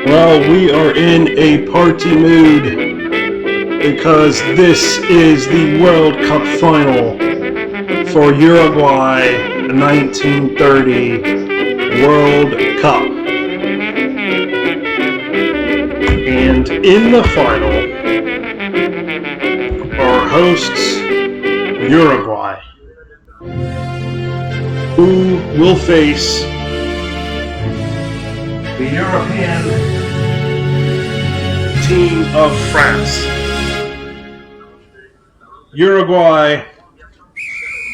Well, we are in a party mood because this is the World Cup final for Uruguay 1930 World Cup. And in the final, our hosts, Uruguay, who will face the European team of France. Uruguay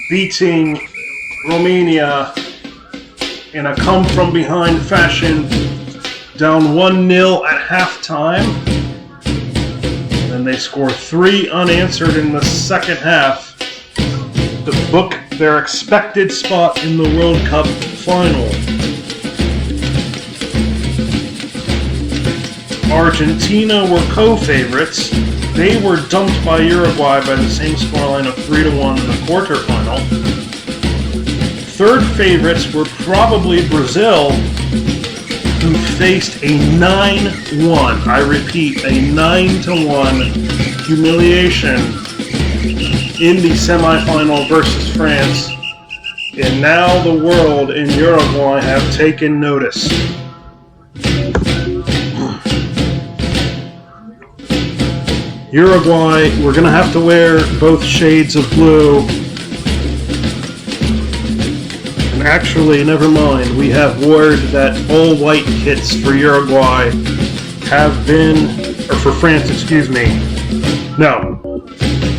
beating Romania in a come-from-behind fashion, down 1-0 at halftime. Then they score 3 unanswered in the second half to book their expected spot in the World Cup final. Argentina were co-favorites. They were dumped by Uruguay by the same scoreline of 3-1 in the quarterfinal. Third favorites were probably Brazil, who faced a 9-1, I repeat, a 9-1 humiliation in the semifinal versus France. And now the world and Uruguay have taken notice. Uruguay, we're going to have to wear both shades of blue. And actually, never mind, we have word that all white kits for Uruguay have been, or for France, excuse me. No,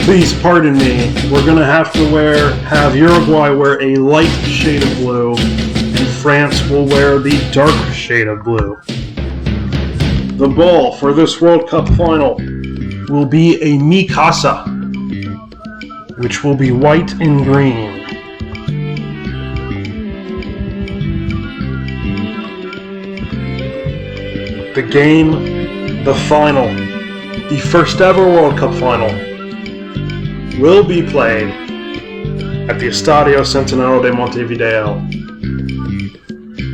please pardon me. We're going to have Uruguay wear a light shade of blue, and France will wear the dark shade of blue. The ball for this World Cup final will be a Mikasa, which will be white and green. The game, the final, the first ever World Cup final, will be played at the Estadio Centenario de Montevideo,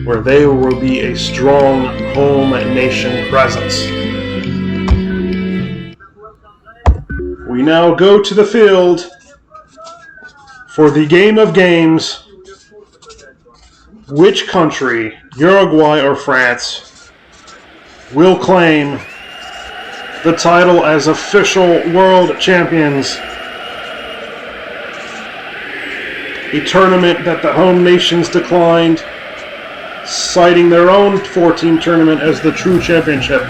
where there will be a strong home nation presence. We now go to the field for the game of games. Which country, Uruguay or France, will claim the title as official world champions? A tournament that the home nations declined, citing their own 4-team tournament as the true championship.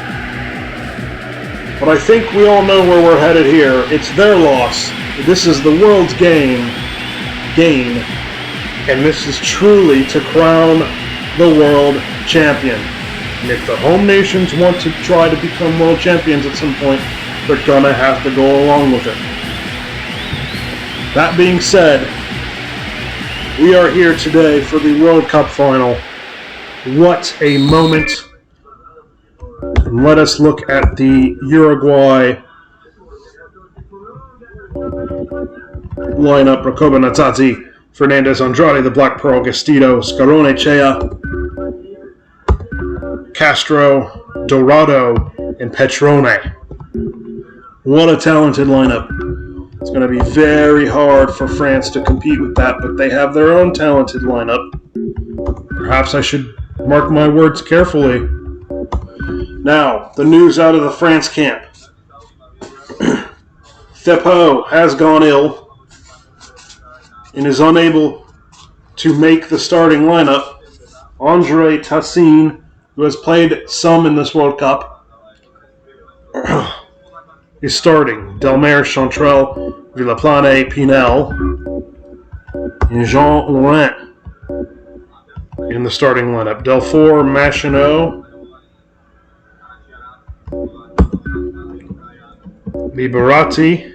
But I think we all know where we're headed here. It's their loss. This is the world's game, and this is truly to crown the world champion. And if the home nations want to try to become world champions at some point, they're gonna have to go along with it. That being said, we are here today for the World Cup final. What a moment. And let us look at the Uruguay lineup. Recoba, Nazzazzi, Fernandez, Andrade, the Black Pearl, Gastido, Scarone, Chea, Castro, Dorado, and Petrone. What a talented lineup. It's going to be very hard for France to compete with that, but they have their own talented lineup. Perhaps I should mark my words carefully. Now, the news out of the France camp. Thibaut has gone ill and is unable to make the starting lineup. Andre Tassin, who has played some in this World Cup, is starting. Delmer, Chantrel, Villaplane, Pinel, and Jean Laurent in the starting lineup. Delfour, Machinot, Liberati,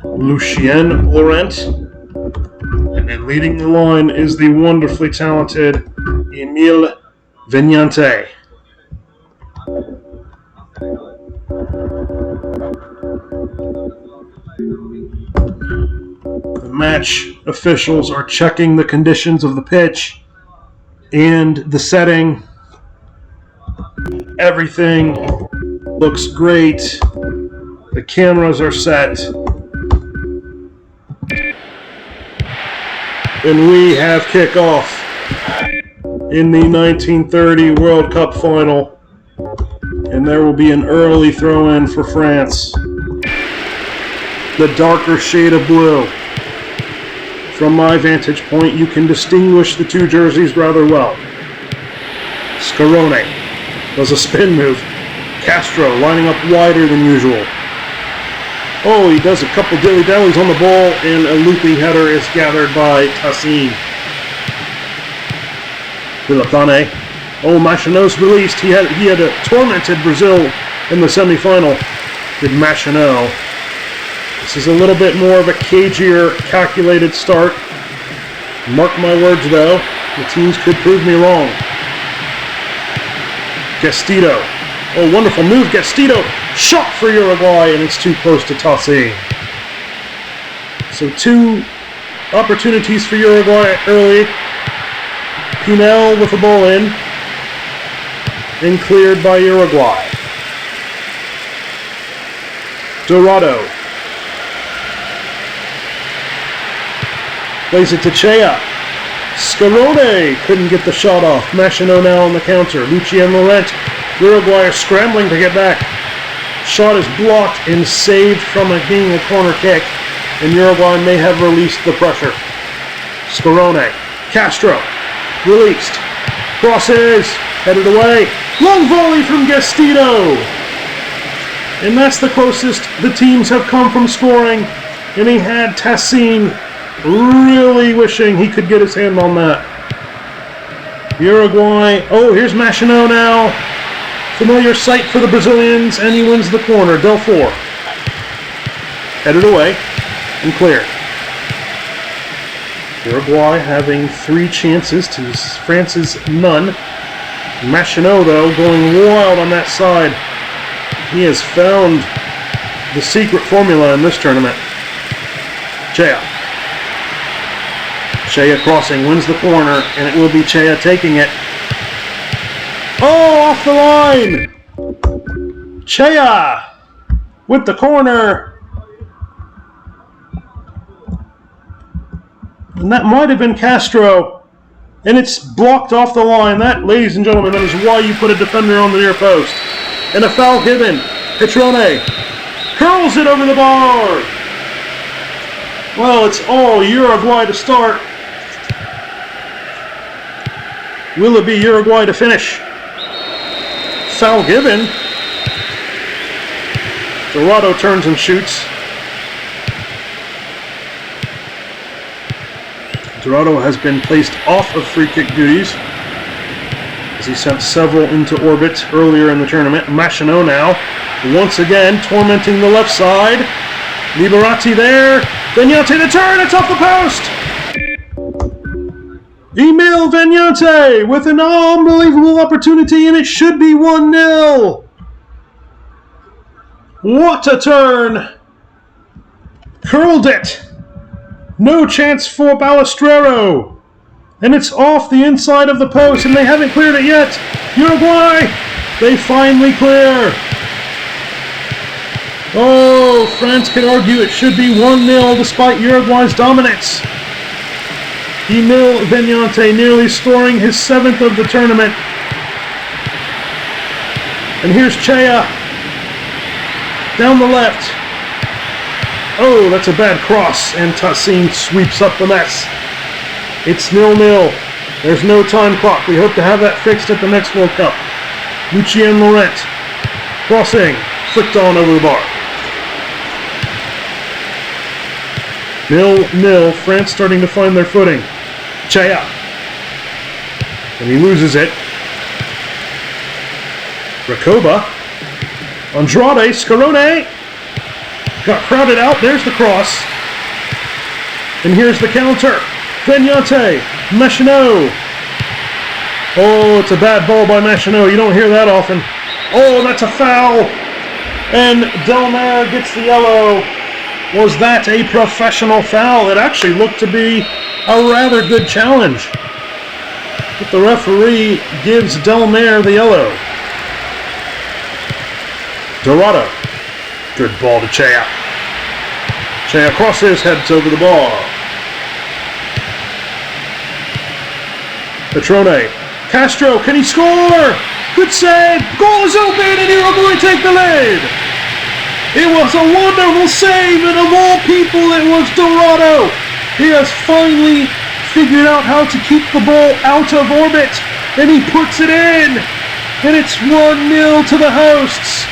Lucien Laurent, and then leading the line is the wonderfully talented Emile Vignante. The match officials are checking the conditions of the pitch And the setting, everything looks great. The cameras are set. And we have kickoff in the 1930 World Cup final. And there will be an early throw-in for France. The darker shade of blue. From my vantage point, you can distinguish the two jerseys rather well. Scarone does a spin move. Castro lining up wider than usual. Oh, he does a couple dilly-dallies on the ball, and a looping header is gathered by Tassin. Villatane. Oh, Machinot's released. He had tormented Brazil in the semifinal. Did Machinot. This is a little bit more of a cagier, calculated start. Mark my words, though. The teams could prove me wrong. Gestito. Oh, wonderful move, Gestito. Shot for Uruguay, and it's too close to Tassi. So 2 opportunities for Uruguay early. Pinel with the ball in. And cleared by Uruguay. Dorado. Plays it to Chea. Scarone couldn't get the shot off. Machinot now on the counter. Lucien Laurent. Uruguay are scrambling to get back. Shot is blocked and saved from it being a corner kick. And Uruguay may have released the pressure. Scarone. Castro. Released. Crosses. Headed away. Long volley from Gestito. And that's the closest the teams have come from scoring. And he had Tassin really wishing he could get his hand on that. Uruguay. Oh, here's Machinot now. Familiar sight for the Brazilians, and he wins the corner. Delfour. Headed away and cleared. Uruguay having 3 chances to France's none. Machinot, though, going wild on that side. He has found the secret formula in this tournament. Chea. Chea crossing, wins the corner, and it will be Chea taking it. Oh, off the line! Chea with the corner. And that might have been Castro. And it's blocked off the line. That, ladies and gentlemen, that is why you put a defender on the near post. And a foul given. Petrone curls it over the bar. Well, it's all Uruguay to start. Will it be Uruguay to finish? Foul given. Dorado turns and shoots. Dorado has been placed off of free kick duties as he sent several into orbit earlier in the tournament. Machinot now, once again, tormenting the left side. Liberati there. Vignante the turn, it's off the post! Emile Vignante with an unbelievable opportunity, and it should be 1-0. What a turn! Curled it. No chance for Balestrero. And it's off the inside of the post, and they haven't cleared it yet. Uruguay, they finally clear. Oh, France could argue it should be 1-0 despite Uruguay's dominance. Emile Vignante nearly scoring his 7th of the tournament. And here's Chea. Down the left. Oh, that's a bad cross, and Tassin sweeps up the mess. It's 0-0. There's no time clock. We hope to have that fixed at the next World Cup. Lucien Laurent. Crossing. Flicked on over the bar. 0-0. France starting to find their footing. Chea. And he loses it. Recoba. Andrade. Scarone. Got crowded out. There's the cross. And here's the counter. Vignante. Machinot. Oh, it's a bad ball by Machinot. You don't hear that often. Oh, that's a foul. And Delmer gets the yellow. Was that a professional foul? It actually looked to be a rather good challenge. But the referee gives Delmare the yellow. Dorado. Good ball to Chea. Chea crosses, heads over the bar. Petrone. Castro, can he score? Good save. Goal is open and Uruguay take the lead. It was a wonderful save, and of all people, it was Dorado. He has finally figured out how to keep the ball out of orbit, and he puts it in. And it's 1-0 to the hosts.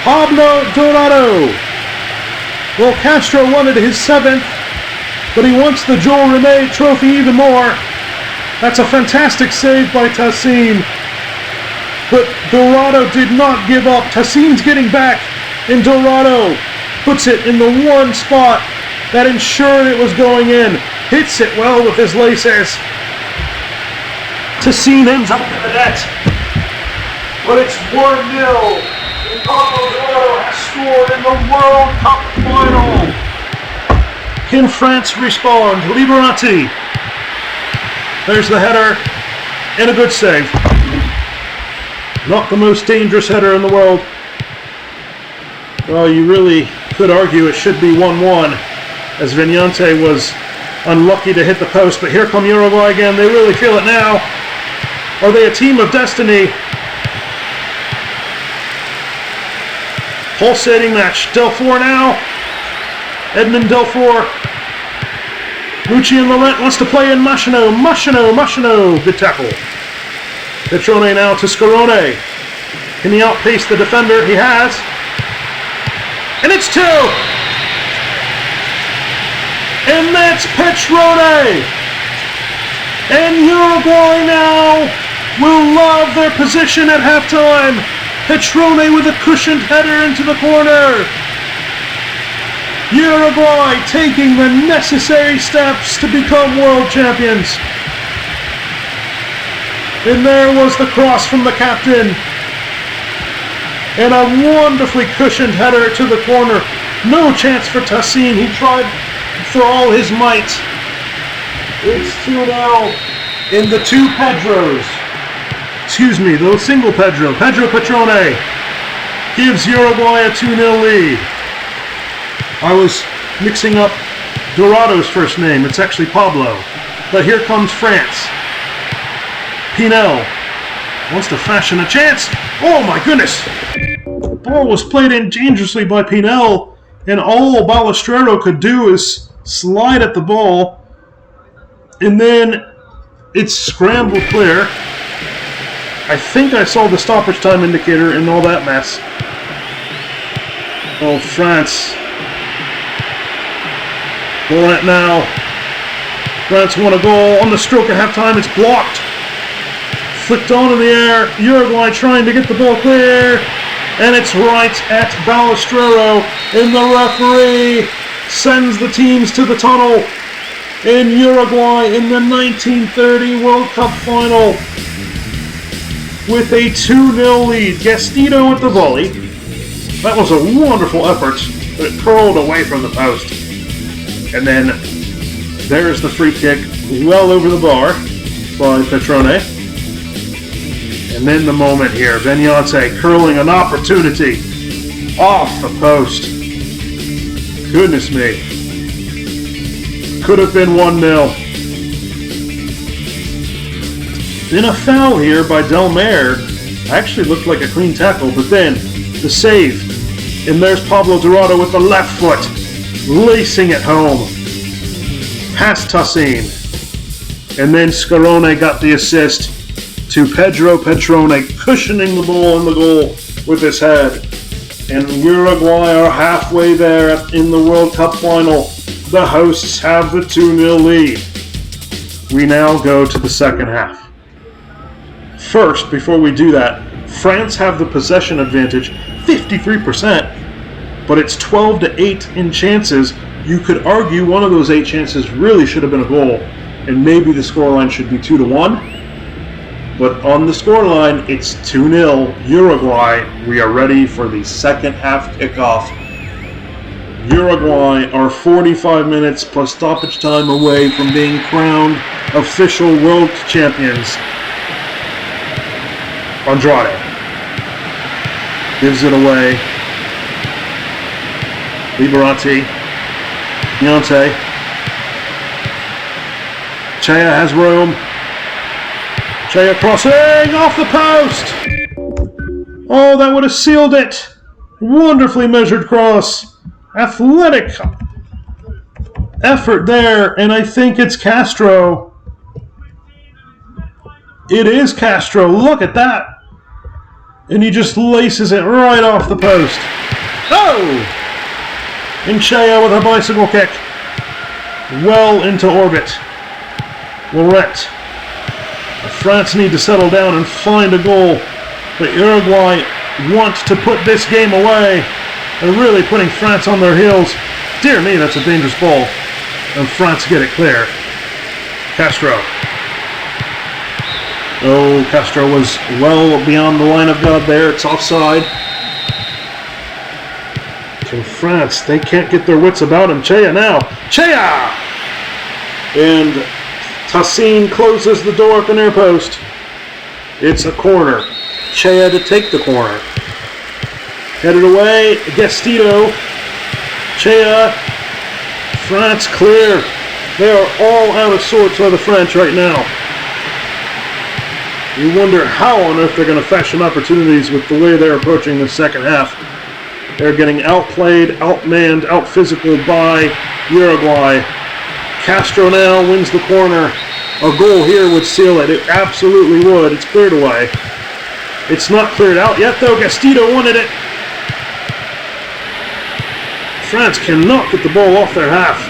Pablo Dorado. Well, Castro wanted his 7th, but he wants the Joel Rene trophy even more. That's a fantastic save by Tassin. But Dorado did not give up. Tassin's getting back, and Dorado puts it in the one spot that ensured it was going in. Hits it well with his laces. Tassin ends up in the net. But it's 1-0. And Pablo Dorado has scored in the World Cup final. Can France respond? Liberati. There's the header. And a good save. Not the most dangerous header in the world. Well, you really could argue it should be 1-1, as Vignante was unlucky to hit the post. But here come Uruguay again. They really feel it now. Are they a team of destiny? Pulsating match. Delfour now. Edmond Delfour. Lucien Laurent wants to play in Machino. Machino. Good tackle. Petrone now to Scarone. Can he outpace the defender? He has. And it's 2! And that's Petrone! And Uruguay now will love their position at halftime. Petrone with a cushioned header into the corner. Uruguay taking the necessary steps to become world champions. And there was the cross from the captain. And a wonderfully cushioned header to the corner. No chance for Tassin. He tried for all his might. It's 2-0 in the 2 Pedros. Excuse me, the single Pedro. Pedro Petrone gives Uruguay a 2-0 lead. I was mixing up Dorado's first name. It's actually Pablo. But here comes France. Pinel wants to fashion a chance. Oh my goodness! The ball was played in dangerously by Pinel, and all Balestrero could do is slide at the ball, and then it's scrambled clear. I think I saw the stoppage time indicator in all that mess. Oh, France. Laurent now. France won a goal on the stroke at halftime. It's blocked. Flicked on in the air. Uruguay trying to get the ball clear. And it's right at Balestrero. And the referee sends the teams to the tunnel. In Uruguay in the 1930 World Cup final. With a 2-0 lead. Gastino at the volley. That was a wonderful effort. But it curled away from the post. And then there's the free kick well over the bar by Petrone. And then the moment here, Vignante curling an opportunity off the post. Goodness me. Could have been 1-0. Then a foul here by Delmare. Actually looked like a clean tackle, but then the save. And there's Pablo Dorado with the left foot, lacing it home. Past Tassin. And then Scarone got the assist to Pedro Petrone, cushioning the ball in the goal with his head. And Uruguay are halfway there in the World Cup final. The hosts have the 2-0 lead. We now go to the second half. First, before we do that, France have the possession advantage, 53%, but it's 12-8 in chances. You could argue one of those 8 chances really should have been a goal, and maybe the scoreline should be 2-1. But on the scoreline, it's 2-0 Uruguay. We are ready for the second half kickoff. Uruguay are 45 minutes plus stoppage time away from being crowned official world champions. Andrade gives it away. Liberati. Deontay. Chea has room. Chea crossing off the post. Oh, that would have sealed it. Wonderfully measured cross. Athletic effort there, and I think it's Castro. It is Castro. Look at that. And he just laces it right off the post. Oh! And Chea with a bicycle kick. Well into orbit. Laurent. France need to settle down and find a goal. But Uruguay want to put this game away. They're really putting France on their heels. Dear me, that's a dangerous ball. And France get it clear. Castro. Oh, Castro was well beyond the line of God there. It's offside. Can France, they can't get their wits about him. Chea now. Chea! And Tassin closes the door at the near post. It's a corner. Chea to take the corner. Headed away. Gestito. Chea. France clear. They are all out of sorts by the French right now. You wonder how on earth they're going to fashion opportunities with the way they're approaching the second half. They're getting outplayed, outmanned, outphysicaled by Uruguay. Castro now wins the corner. A goal here would seal it. It absolutely would. It's cleared away. It's not cleared out yet, though. Gestito wanted it. France cannot get the ball off their half.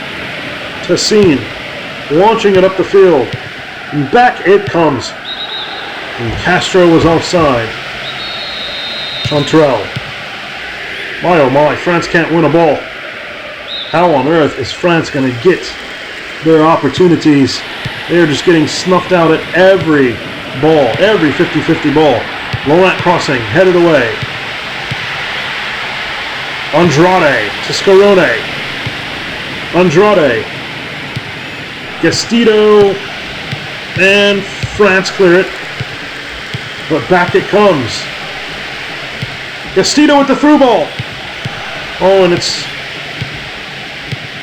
Tassin launching it up the field. And back it comes. And Castro was offside. Chantrell. My oh my, France can't win a ball. How on earth is France going to get their opportunities? They're just getting snuffed out at every ball, every 50-50 ball. Laurent crossing, headed away. Andrade to Scarone. Andrade. Gestito. And France clear it. But back it comes. Gestito with the through ball. Oh, and it's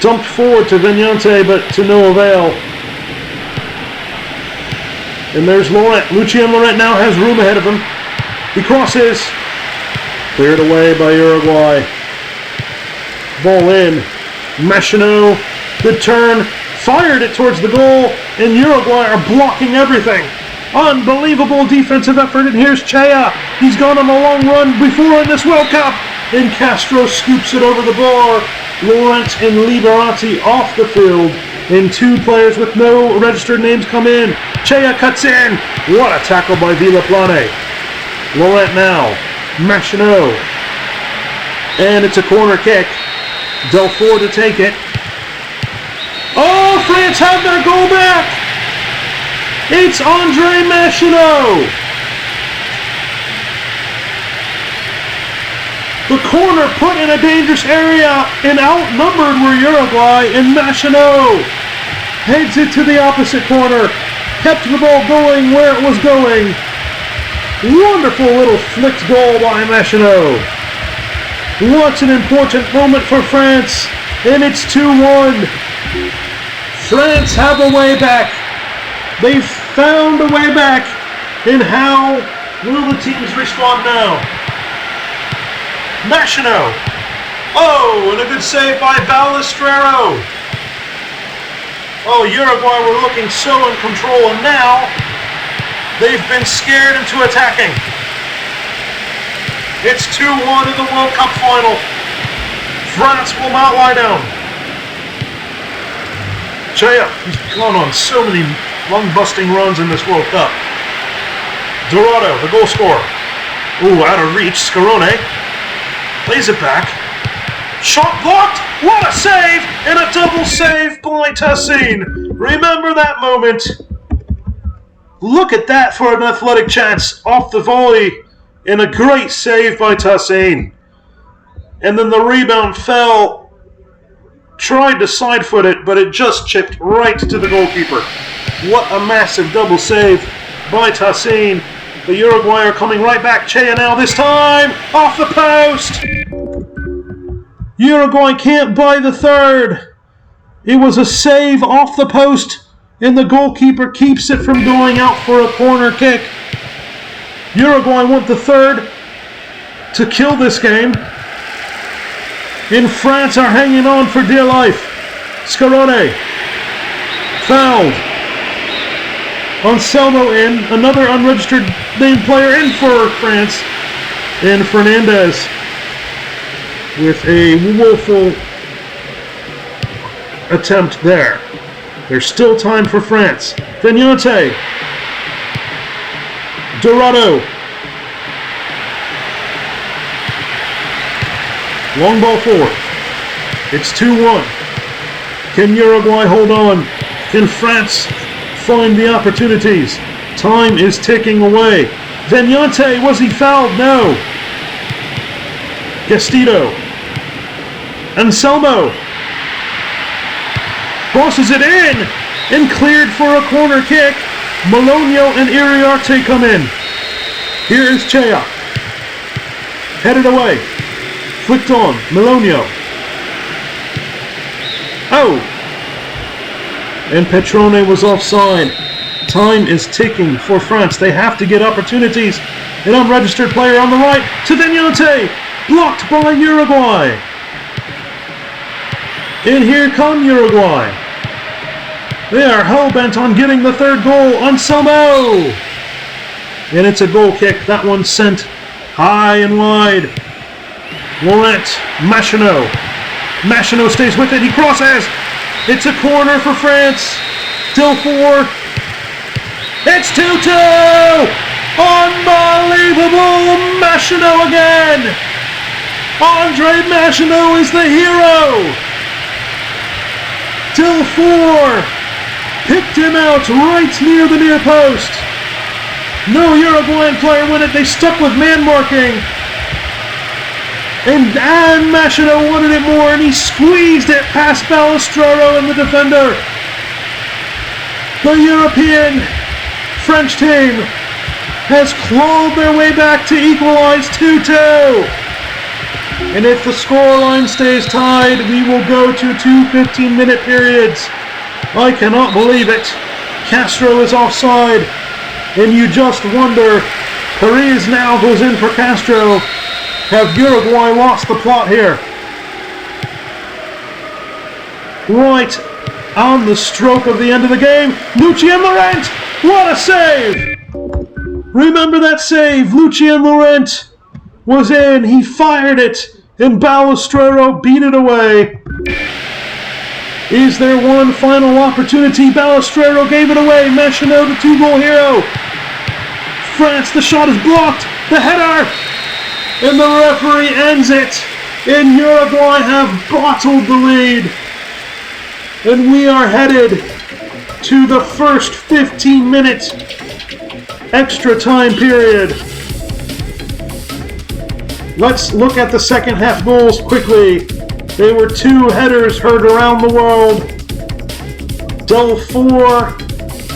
dumped forward to Vignante, but to no avail. And there's Laurent. Lucien Laurent now has room ahead of him. He crosses. Cleared away by Uruguay. Ball in. Machino. Good turn. Fired it towards the goal. And Uruguay are blocking everything. Unbelievable defensive effort. And here's Chea. He's gone on a long run before in this World Cup. And Castro scoops it over the bar. Laurent and Liberati off the field. And two players with no registered names come in. Chea cuts in. What a tackle by Villaplane. Laurent now. Machino. And it's a corner kick. Delfour to take it. Oh, France have their goal back. It's Andre Machino. The corner put in a dangerous area and outnumbered were Uruguay, and Machino heads it to the opposite corner. Kept the ball going where it was going. Wonderful little flicked goal by Machino. What an important moment for France, and it's 2-1. France have a way back. They've found a way back, and how will the teams respond now? Machino. Oh, and a good save by Balestrero. Oh, Uruguay were looking so in control, and now they've been scared into attacking. It's 2-1 in the World Cup final. France will not lie down. Chea, he's gone on so many lung-busting runs in this World Cup. Dorado, the goal scorer. Ooh, out of reach. Scarone. Plays it back. Shot blocked. What a save! And a double save by Tassin. Remember that moment. Look at that for an athletic chance off the volley. And a great save by Tassin. And then the rebound fell tried to side foot it, but it just chipped right to the goalkeeper. What a massive double save by Tassin. The Uruguay are coming right back. Chea now this time, off the post. Uruguay can't buy the third. It was a save off the post, and the goalkeeper keeps it from going out for a corner kick. Uruguay want the third to kill this game. In France are hanging on for dear life. Scarone fouled. Anselmo in, another unregistered name player in for France. And Fernandez with a woeful attempt there. There's still time for France. Vignante. Dorado. Long ball forward. It's 2-1. Can Uruguay hold on? Can France find the opportunities? Time is ticking away. Vignante, was he fouled? No. Gestito. Anselmo. Crosses it in and cleared for a corner kick. Melonio and Iriarte come in. Here is Chea. Headed away. Flicked on. Melonio. Oh! And Petrone was offside. Time is ticking for France. They have to get opportunities. An unregistered player on the right to Vignante. Blocked by Uruguay. And here come Uruguay. They are hell-bent on getting the third goal. Anselmo! And it's a goal kick. That one sent high and wide. Laurent, Machino. Machino stays with it. He crosses. It's a corner for France. Delfour. It's 2-2! Unbelievable! Machino again! Andre Machino is the hero! Delfour picked him out right near the near post. No Uruguayan player won it. They stuck with man marking. And Machino wanted it more, and he squeezed it past Balestrero and the defender. The European French team has clawed their way back to equalize 2-2. And if the scoreline stays tied, we will go to 2 15-minute periods. I cannot believe it. Castro is offside, and you just wonder, Paris now goes in for Castro. Have Uruguay lost the plot here? Right on the stroke of the end of the game, Lucien Laurent! What a save! Remember that save? Lucien Laurent was in, he fired it, and Balestrero beat it away. Is there one final opportunity? Balestrero gave it away. Machino, the 2-goal hero. France, the shot is blocked. The header! And the referee ends it. And Uruguay have bottled the lead. And we are headed to the first 15-minute extra time period. Let's look at the second half goals quickly. They were 2 headers heard around the world. Delfour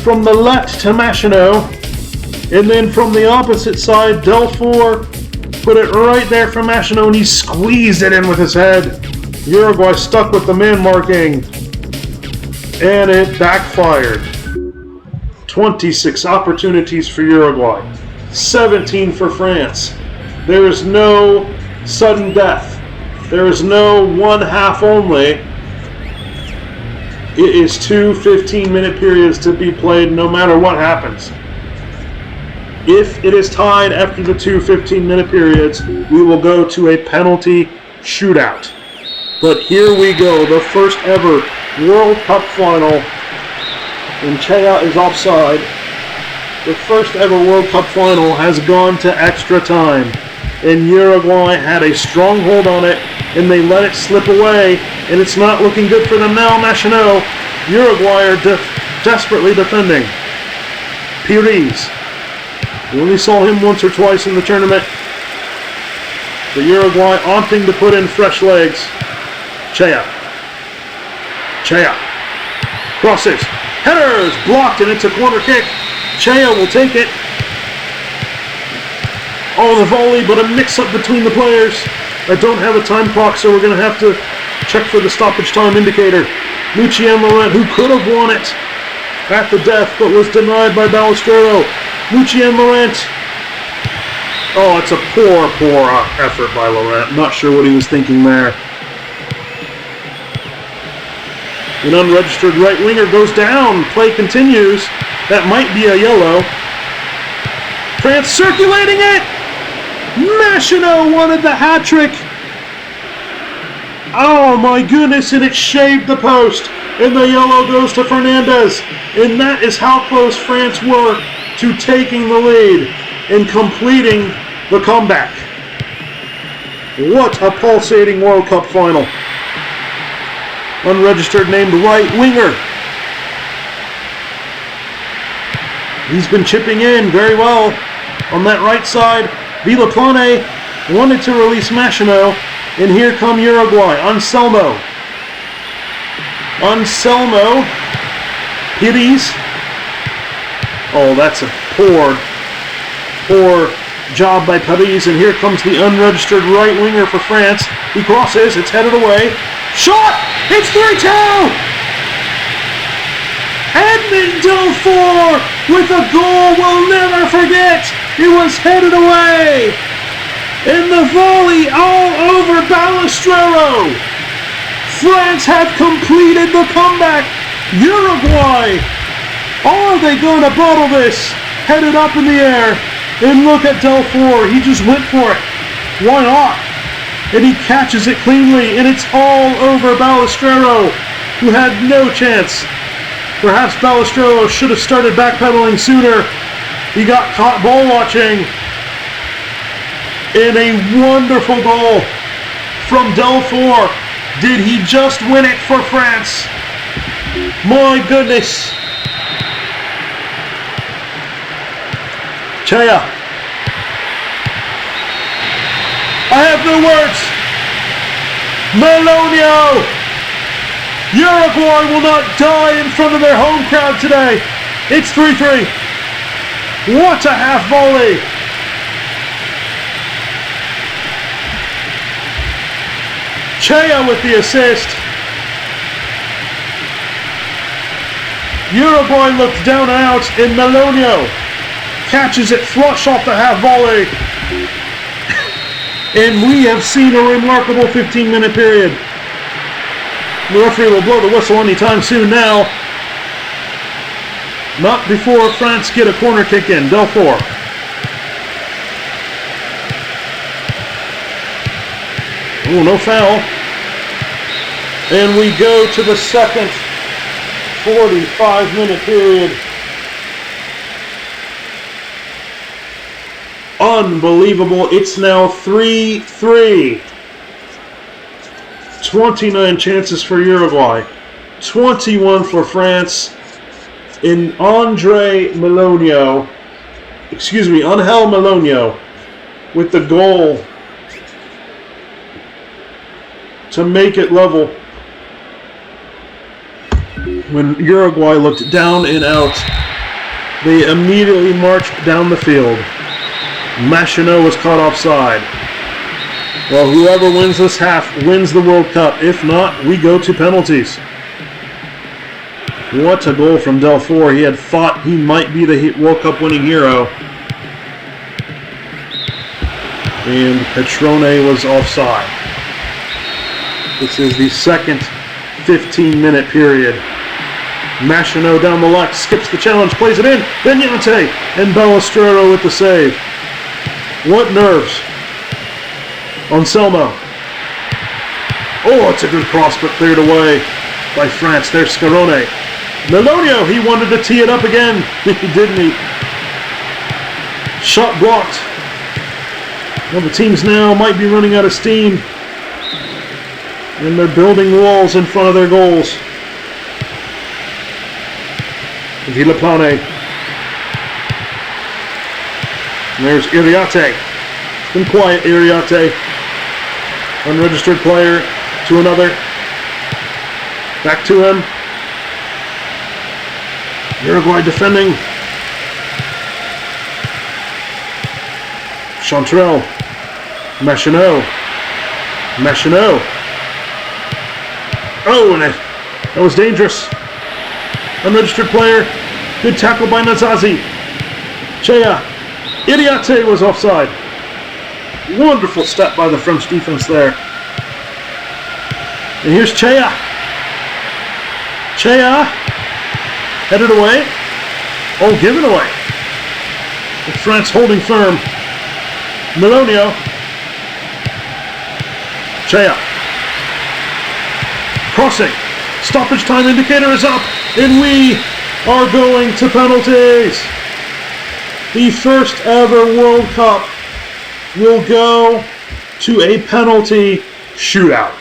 from the left to Machino. And then from the opposite side, Delfour put it right there for Machino, and he squeezed it in with his head. Uruguay stuck with the man marking, and it backfired. 26 opportunities for Uruguay, 17 for France. There is no sudden death. There is no one half only. It is 2 15-minute periods to be played no matter what happens. If it is tied after the 2 15-minute periods, we will go to a penalty shootout. But here we go, the first ever World Cup final. And Chea is offside. The first ever World Cup final has gone to extra time. And Uruguay had a strong hold on it, and they let it slip away, and it's not looking good for them now. Machino, Uruguay are desperately defending. Pires. We only saw him once or twice in the tournament. The Uruguay opting to put in fresh legs. Chea. Chea. Crosses. Headers. Blocked, and it's a corner kick. Chea will take it. Oh, the volley, but a mix-up between the players. I don't have a time clock, so we're going to have to check for the stoppage time indicator. Lucien Laurent, who could have won it at the death, but was denied by Balestrero. Lucien Laurent. Oh, it's a poor effort by Laurent. Not sure what he was thinking there. An unregistered right winger goes down. Play continues. That might be a yellow. France circulating it. Machino wanted the hat trick. Oh my goodness, and it shaved the post. And the yellow goes to Fernandez. And that is how close France were to taking the lead and completing the comeback. What a pulsating World Cup final. Unregistered named right winger. He's been chipping in very well on that right side. Villaplane wanted to release Machino, and here come Uruguay. Anselmo. Pires. Oh, that's a poor job by Pires, and here comes the unregistered right winger for France. He crosses, it's headed away. Shot! It's 3-2! Edmond Delfour with a goal we'll never forget. It was headed away. And the volley all over Balestrero. France have completed the comeback. Uruguay. Are they going to bottle this? Headed up in the air. And look at Delfour. He just went for it. Why not? And he catches it cleanly. And it's all over Balestrero, who had no chance. Perhaps Balestrero should have started backpedaling sooner. He got caught ball watching. And a wonderful goal from Delfour. Did he just win it for France? My goodness. Chea. I have no words. Melonio. Uruguay will not die in front of their home crowd today. It's 3-3. What a half volley. Chea with the assist. Uruguay looked down and out, and Melonio catches it flush off the half volley. And we have seen a remarkable 15-minute period. The referee will blow the whistle anytime soon now. Not before France get a corner kick in. Delfour. Oh, no foul. And we go to the second 45-minute period. Unbelievable. It's now 3-3. 29 chances for Uruguay. 21 for France. In Angel Melonio with the goal to make it level. When Uruguay looked down and out, they immediately marched down the field. Machino was caught offside. Well, whoever wins this half wins the World Cup. If not, we go to penalties. What a goal from Delfour. He had thought he might be the World Cup winning hero. And Petrone was offside. This is the second 15-minute period. Machino down the left, skips the challenge, plays it in. Vignante and Balestrero with the save. What nerves. Anselmo. Oh, it's a good cross, but cleared away by France. There's Scarone. Melonio, he wanted to tee it up again. Didn't he? Shot blocked. Well, the teams now might be running out of steam. And they're building walls in front of their goals. Villaplane. And there's Iriarte. It's been quiet, Iriarte. Unregistered player to another. Back to him. Uruguay defending. Chantrell. Machino. Oh, and that was dangerous. Unregistered player. Good tackle by Nazazi. Chea. Idiate was offside. Wonderful step by the French defense there. And here's Chea. Headed away. Oh, given away. With France holding firm. Melonio. Chea. Crossing. Stoppage time indicator is up. And we are going to penalties. The first ever World Cup will go to a penalty shootout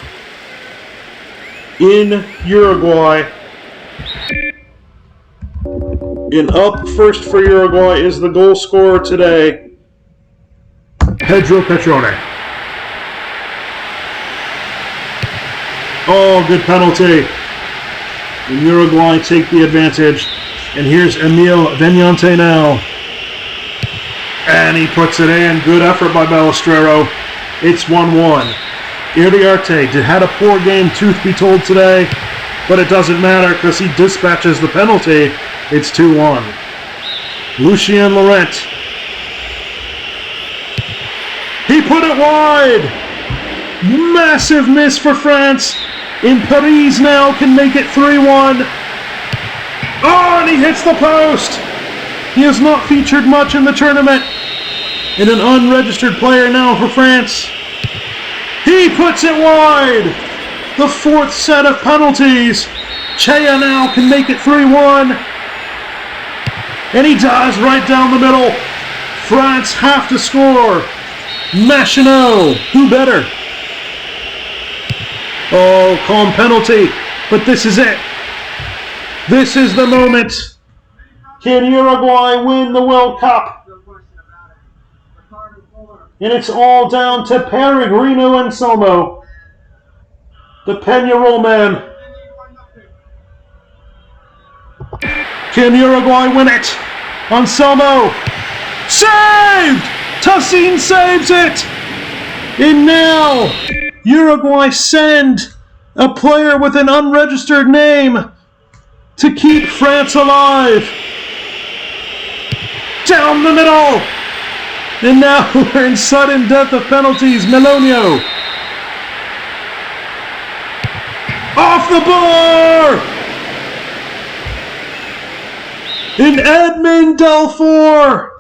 in Uruguay. And up first for Uruguay is the goal scorer today, Pedro Petrone. Oh, good penalty. And Uruguay take the advantage. And here's Emil Vignante now. And he puts it in. Good effort by Balestrero. It's 1-1. Iriarte had a poor game, truth be told, today. But it doesn't matter because he dispatches the penalty. It's 2-1. Lucien Laurent. He put it wide. Massive miss for France. In Paris now can make it 3-1. Oh, and he hits the post. He has not featured much in the tournament. And an unregistered player now for France. He puts it wide. The fourth set of penalties. Chea now can make it 3-1. And he does right down the middle. France have to score. Machino, who better? Oh, calm penalty. But this is it. This is the moment. Can Uruguay win the World Cup? And it's all down to Peregrino Anselmo, the Peñarol man. Can Uruguay win it? Anselmo. Saved! Tassin saves it! And now, Uruguay send a player with an unregistered name to keep France alive. Down the middle! And now we're in sudden death of penalties. Melonio. Off the bar! And Edmond Delfour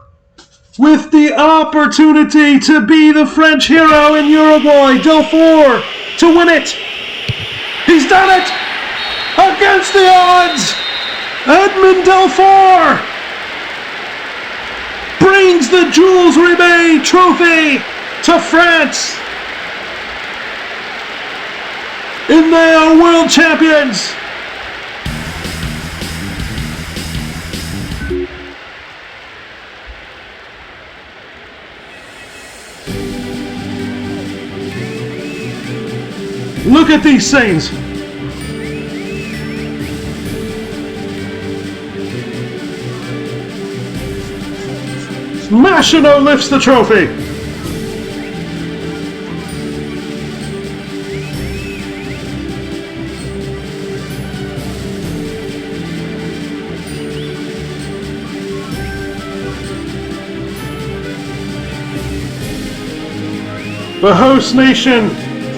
with the opportunity to be the French hero in Uruguay. Delfour to win it. He's done it! Against the odds! Edmond Delfour brings the Jules Rimet trophy to France. And they are world champions. Look at these scenes. Machino lifts the trophy. The host nation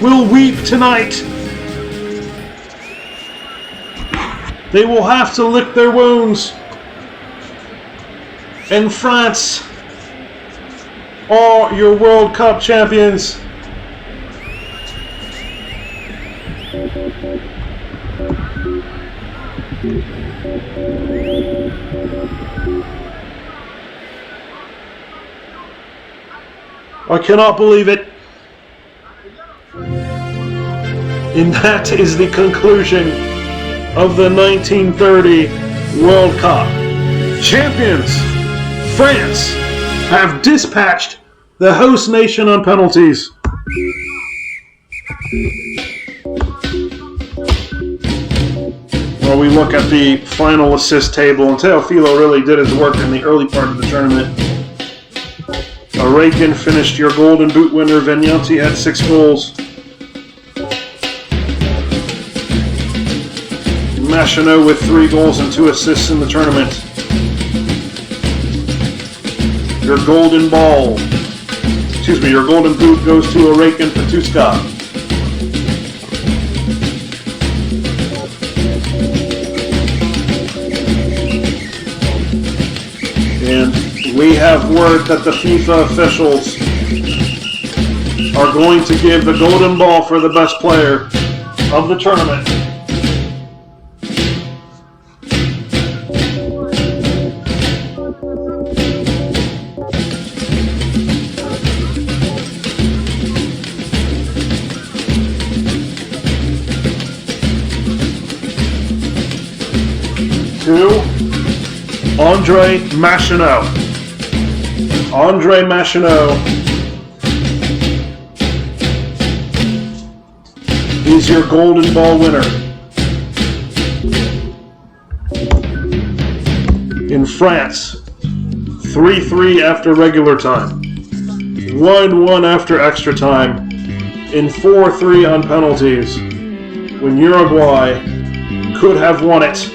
will weep tonight. They will have to lick their wounds. And France are your World Cup champions. I cannot believe it. And that is the conclusion of the 1930 World Cup. Champions, France, have dispatched the host nation on penalties. while we look at the final assist table. And Teofilo really did his work in the early part of the tournament. Arakin finished your Golden Boot winner. Vignanti had 6 goals. Machino with 3 goals and 2 assists in the tournament. Your Golden Ball, your Golden Boot goes to Arakin Patuska. And we have word that the FIFA officials are going to give the Golden Ball for the best player of the tournament to Andre Machino. Andre Machino is your Golden Ball winner. In France, 3-3 after regular time, 1-1 after extra time, and 4-3 on penalties, when Uruguay could have won it.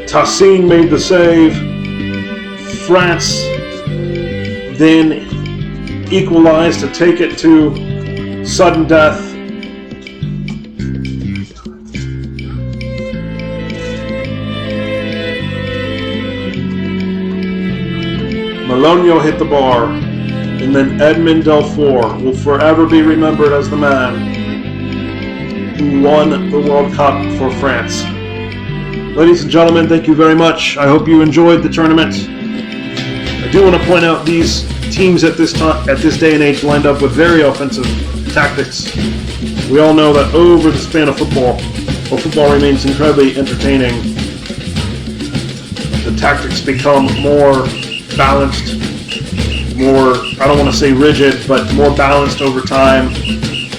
Tassin made the save. France then equalized to take it to sudden death. Melonio hit the bar, and then Edmond Delfour will forever be remembered as the man who won the World Cup for France. Ladies and gentlemen, thank you very much. I hope you enjoyed the tournament. I do want to point out these teams at this day and age lined up with very offensive tactics. We all know that over the span of football, while football remains incredibly entertaining, the tactics become more balanced, more, I don't want to say rigid, but more balanced over time.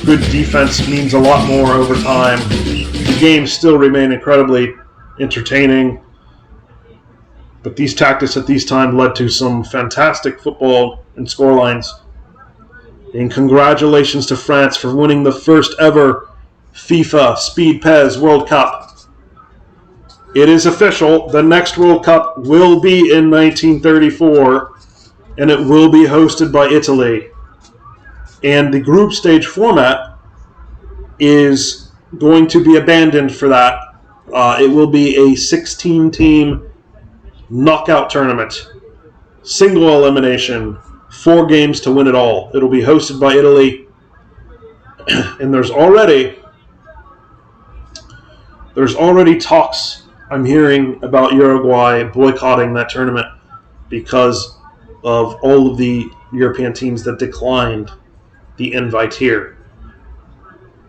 Good defense means a lot more over time. The games still remain incredibly entertaining, but these tactics at these times led to some fantastic football and scorelines. And congratulations to France for winning the first ever FIFA Speed Pez World Cup. It is official, the next World Cup will be in 1934, and it will be hosted by Italy. And the group stage format is going to be abandoned for that. It will be a 16-team knockout tournament. Single elimination. 4 games to win it all. It'll be hosted by Italy. And there's already talks I'm hearing about Uruguay boycotting that tournament because of all of the European teams that declined the invite here.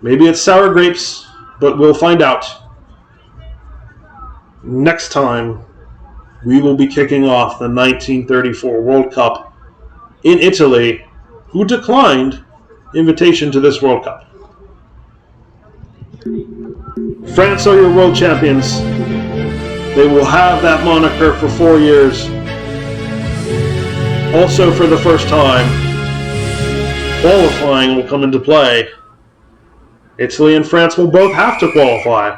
Maybe it's sour grapes, but we'll find out. Next time, we will be kicking off the 1934 World Cup in Italy, who declined invitation to this World Cup. France are your world champions. They will have that moniker for 4 years. Also, for the first time, qualifying will come into play. Italy and France will both have to qualify.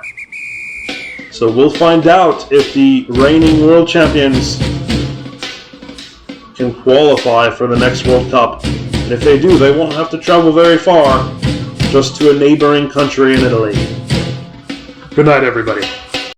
So we'll find out if the reigning world champions can qualify for the next World Cup. And if they do, they won't have to travel very far, just to a neighboring country in Italy. Good night, everybody.